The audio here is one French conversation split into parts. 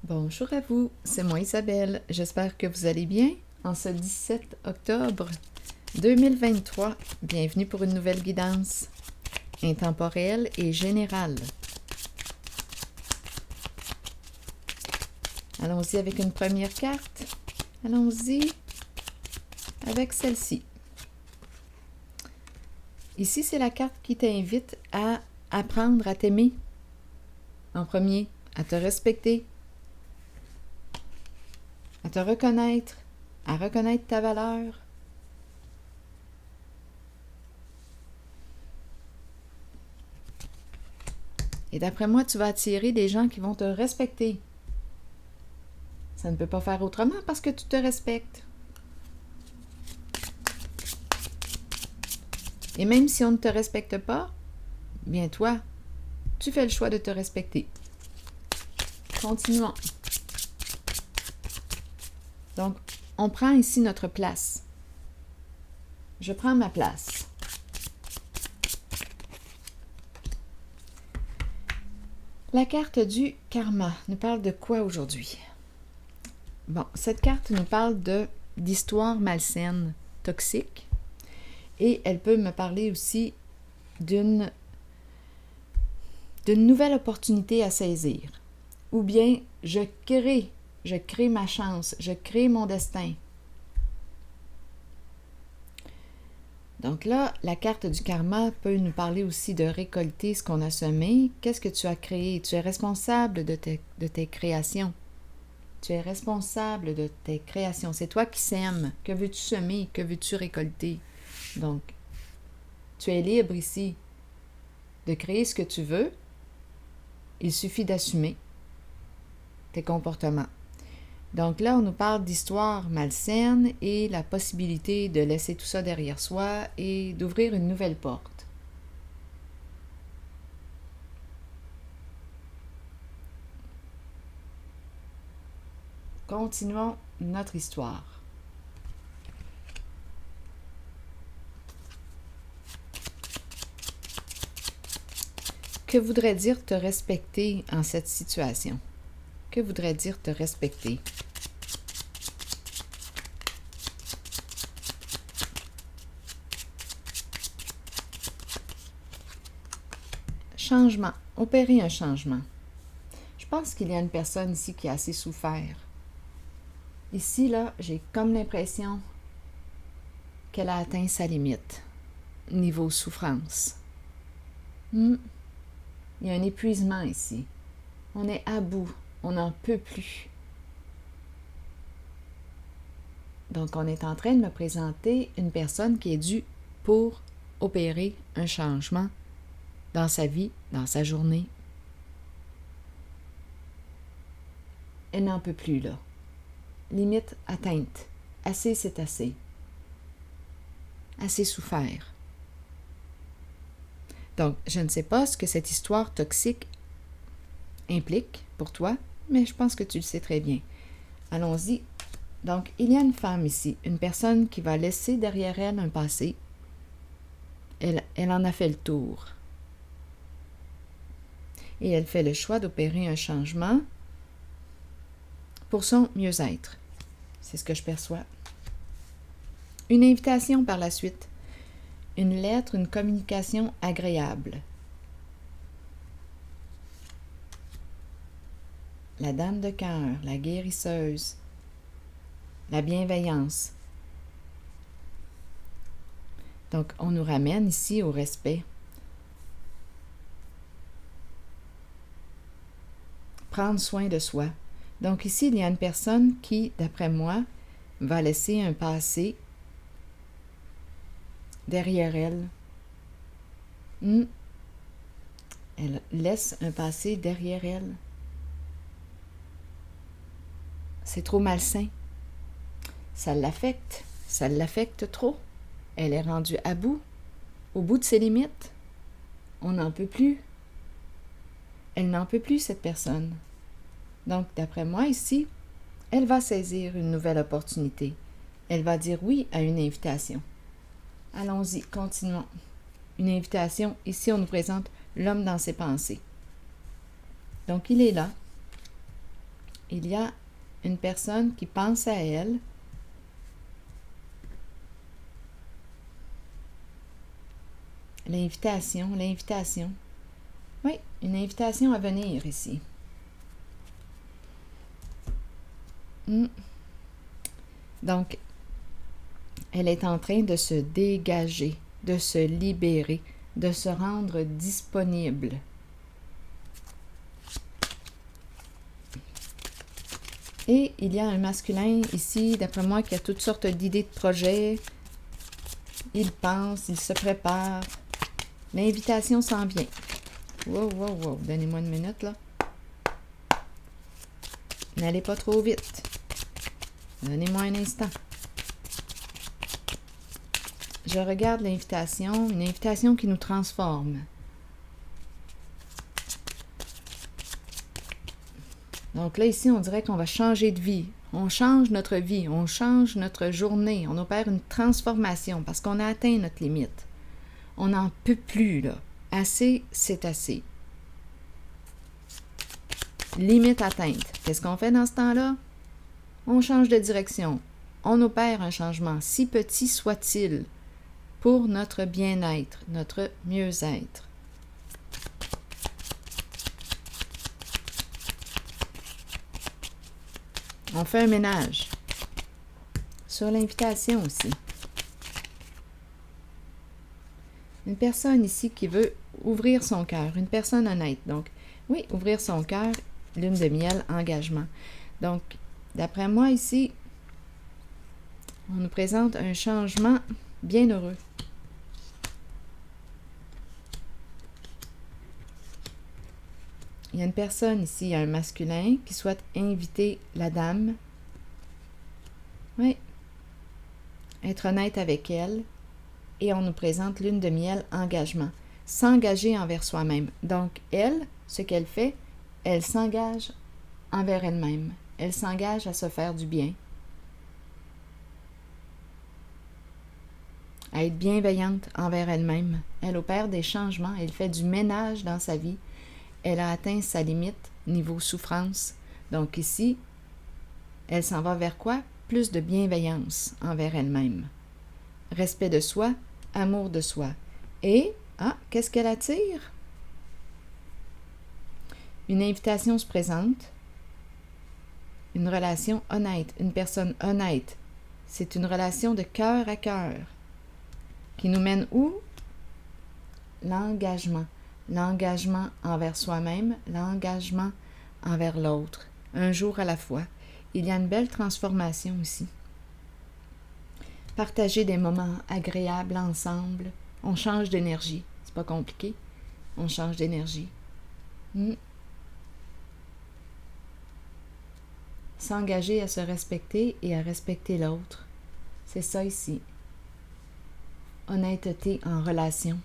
Bonjour à vous, c'est moi Isabelle. J'espère que vous allez bien en ce 17 octobre 2023. Bienvenue pour une nouvelle guidance intemporelle et générale. Allons-y avec une première carte. Allons-y avec celle-ci. Ici, c'est la carte qui t'invite à apprendre à t'aimer. En premier, à te respecter, à te reconnaître, à reconnaître ta valeur. Et d'après moi, tu vas attirer des gens qui vont te respecter. Ça ne peut pas faire autrement parce que tu te respectes. Et même si on ne te respecte pas, bien toi, tu fais le choix de te respecter. Continuons. Donc, on prend ici notre place. Je prends ma place. La carte du karma nous parle de quoi aujourd'hui? Bon, cette carte nous parle d'histoires malsaines, toxiques, et elle peut me parler aussi d'une nouvelle opportunité à saisir. Ou bien, je crée ma chance, je crée mon destin. Donc là, la carte du karma peut nous parler aussi de récolter ce qu'on a semé. Qu'est-ce que tu as créé? Tu es responsable de tes créations. Tu es responsable de tes créations. C'est toi qui sèmes. Que veux-tu semer? Que veux-tu récolter? Donc, tu es libre ici de créer ce que tu veux. Il suffit d'assumer tes comportements. Donc là, on nous parle d'histoires malsaines et la possibilité de laisser tout ça derrière soi et d'ouvrir une nouvelle porte. Continuons notre histoire. Que voudrait dire te respecter en cette situation? Que voudrait dire te respecter? Changement. Opérer un changement. Je pense qu'il y a une personne ici qui a assez souffert. Ici, là, j'ai comme l'impression qu'elle a atteint sa limite, niveau souffrance. Il y a un épuisement ici. On est à bout. On n'en peut plus. Donc, on est en train de me présenter une personne qui est due pour opérer un changement dans sa vie, dans sa journée. Elle n'en peut plus, là. Limite atteinte. Assez, c'est assez. Assez souffert. Donc, je ne sais pas ce que cette histoire toxique implique pour toi, mais je pense que tu le sais très bien. Allons-y. Donc, il y a une femme ici, une personne qui va laisser derrière elle un passé. Elle en a fait le tour. Et elle fait le choix d'opérer un changement pour son mieux-être. C'est ce que je perçois. Une invitation par la suite. Une lettre, une communication agréable. La dame de cœur, la guérisseuse, la bienveillance. Donc, on nous ramène ici au respect. Prendre soin de soi. Donc ici, il y a une personne qui, d'après moi, va laisser un passé derrière elle. Elle laisse un passé derrière elle. C'est trop malsain. Ça l'affecte trop. Elle est rendue à bout, au bout de ses limites. On n'en peut plus. Elle n'en peut plus, cette personne. Donc, d'après moi, ici, elle va saisir une nouvelle opportunité. Elle va dire oui à une invitation. Allons-y, continuons. Une invitation, ici, on nous présente l'homme dans ses pensées. Donc, il est là. il y a une personne qui pense à elle. L'invitation. Oui, une invitation à venir ici. Donc, elle est en train de se dégager, de se libérer, de se rendre disponible. Et il y a un masculin ici, d'après moi, qui a toutes sortes d'idées de projets. Il pense, il se prépare. L'invitation s'en vient. Wow. Donnez-moi une minute, là. N'allez pas trop vite. Donnez-moi un instant. Je regarde l'invitation, une invitation qui nous transforme. Donc là, ici, on dirait qu'on va changer de vie. On change notre vie, on change notre journée, on opère une transformation parce qu'on a atteint notre limite. On n'en peut plus, là. Assez, c'est assez. Limite atteinte. Qu'est-ce qu'on fait dans ce temps-là? On change de direction. On opère un changement, si petit soit-il, pour notre bien-être, notre mieux-être. On fait un ménage. Sur l'invitation aussi. Une personne ici qui veut ouvrir son cœur, une personne honnête. Donc, oui, ouvrir son cœur, lune de miel, engagement. Donc, d'après moi ici, on nous présente un changement bien heureux. Il y a une personne ici, un masculin, qui souhaite inviter la dame. Oui. Être honnête avec elle. Et on nous présente lune de miel, engagement. S'engager envers soi-même. Donc, elle, ce qu'elle fait, elle s'engage envers elle-même. Elle s'engage à se faire du bien. À être bienveillante envers elle-même. Elle opère des changements. Elle fait du ménage dans sa vie. Elle a atteint sa limite niveau souffrance. Donc ici, elle s'en va vers quoi? Plus de bienveillance envers elle-même. Respect de soi, amour de soi. Et, qu'est-ce qu'elle attire? Une invitation se présente. Une relation honnête, une personne honnête. C'est une relation de cœur à cœur. Qui nous mène où? L'engagement. L'engagement envers soi-même, l'engagement envers l'autre. Un jour à la fois. Il y a une belle transformation ici. Partager des moments agréables ensemble. On change d'énergie. C'est pas compliqué. On change d'énergie. S'engager à se respecter et à respecter l'autre. C'est ça ici. Honnêteté en relation.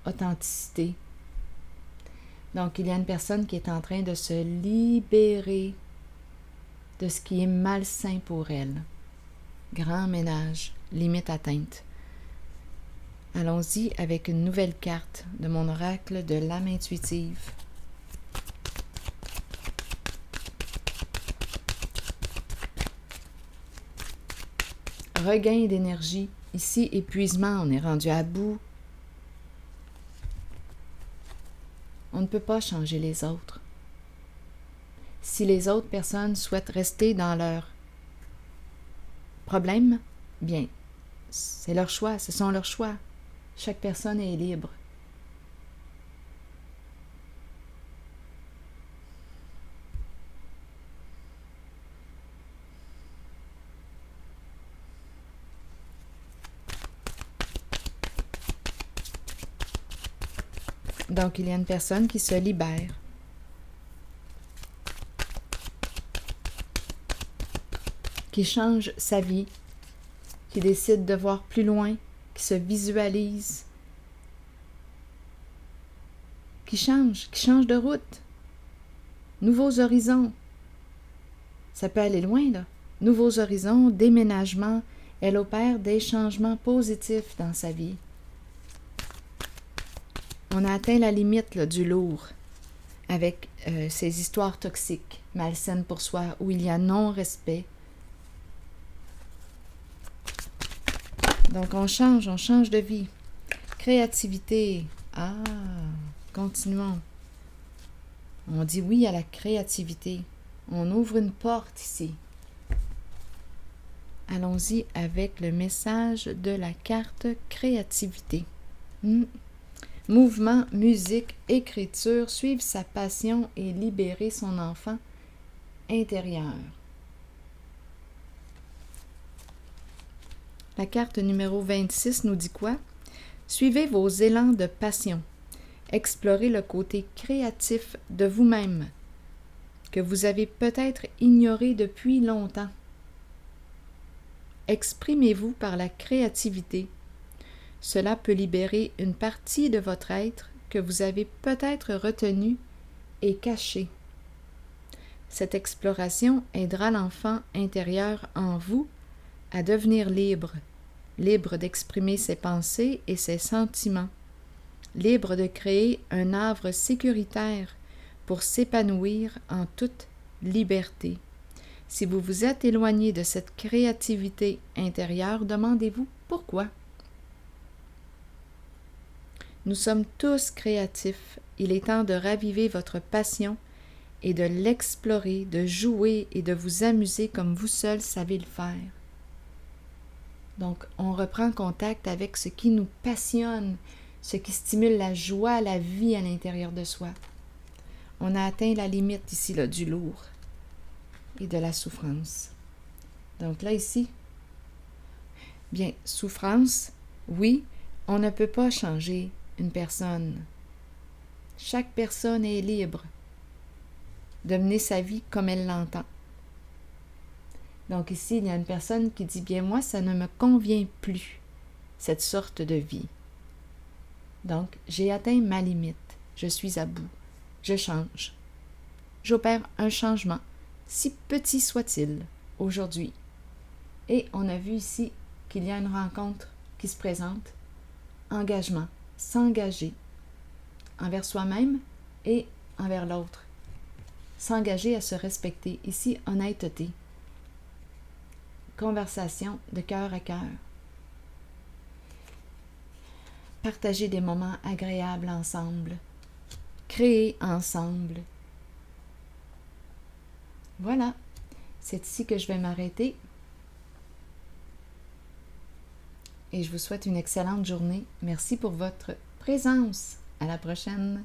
Authenticité. Donc, il y a une personne qui est en train de se libérer de ce qui est malsain pour elle. Grand ménage, limite atteinte. Allons-y avec une nouvelle carte de mon oracle de l'âme intuitive. Regain d'énergie. Ici, épuisement, on est rendu à bout. On ne peut pas changer les autres. Si les autres personnes souhaitent rester dans leur problème, bien, c'est leur choix, ce sont leurs choix. Chaque personne est libre. Donc, il y a une personne qui se libère. Qui change sa vie, qui décide de voir plus loin, qui se visualise, qui change de route. Nouveaux horizons. Ça peut aller loin, là. Nouveaux horizons, déménagement. Elle opère des changements positifs dans sa vie. On a atteint la limite là, du lourd. avec ces histoires toxiques, malsaines pour soi, où il y a non-respect. Donc on change de vie. Créativité. Ah, continuons. On dit oui à la créativité. On ouvre une porte ici. Allons-y avec le message de la carte créativité. Mouvement, musique, écriture, suivre sa passion et libérer son enfant intérieur. La carte numéro 26 nous dit quoi? Suivez vos élans de passion. Explorez le côté créatif de vous-même que vous avez peut-être ignoré depuis longtemps. Exprimez-vous par la créativité. Cela peut libérer une partie de votre être que vous avez peut-être retenue et cachée. Cette exploration aidera l'enfant intérieur en vous à devenir libre, libre d'exprimer ses pensées et ses sentiments, libre de créer un havre sécuritaire pour s'épanouir en toute liberté. Si vous vous êtes éloigné de cette créativité intérieure, demandez-vous pourquoi. Nous sommes tous créatifs. Il est temps de raviver votre passion et de l'explorer, de jouer et de vous amuser comme vous seul savez le faire. Donc, on reprend contact avec ce qui nous passionne, ce qui stimule la joie, la vie à l'intérieur de soi. On a atteint la limite ici là, du lourd et de la souffrance. Donc là, ici, bien, souffrance, oui, on ne peut pas changer une personne. Chaque personne est libre de mener sa vie comme elle l'entend. Donc ici, il y a une personne qui dit, bien moi, ça ne me convient plus, cette sorte de vie. Donc, j'ai atteint ma limite. Je suis à bout. Je change. J'opère un changement, si petit soit-il, aujourd'hui. Et on a vu ici qu'il y a une rencontre qui se présente. Engagement, s'engager envers soi-même et envers l'autre. S'engager à se respecter. Ici, honnêteté. Conversation de cœur à cœur. Partager des moments agréables ensemble. Créer ensemble. Voilà, c'est ici que je vais m'arrêter. Et je vous souhaite une excellente journée. Merci pour votre présence. À la prochaine.